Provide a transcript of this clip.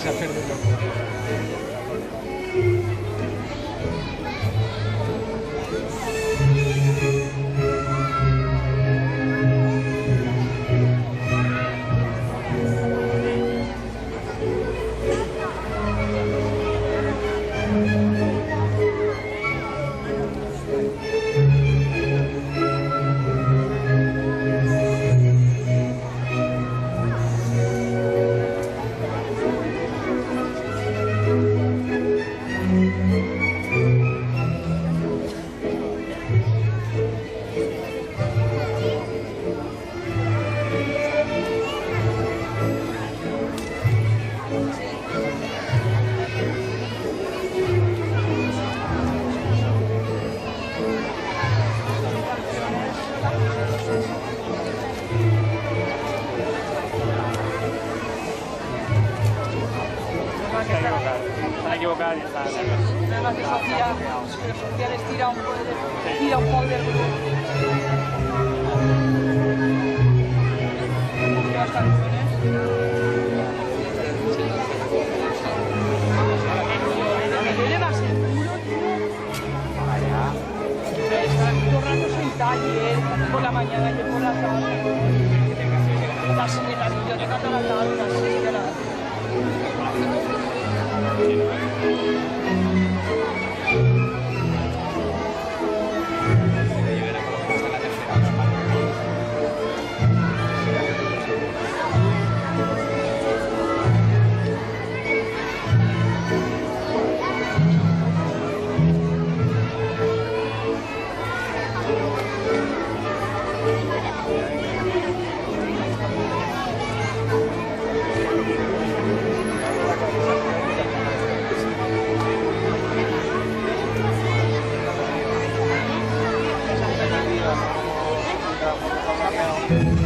a hacer de loco. Está equivocada y está. Además de Sofía, pero Sofía les tira un poco del grupo. Las canciones. ¿Qué va a ser puro, tío? Está todo el rato sentado y él por la mañana y él por la tarde. En la biblioteca toda la tarde, así de la... Thank you.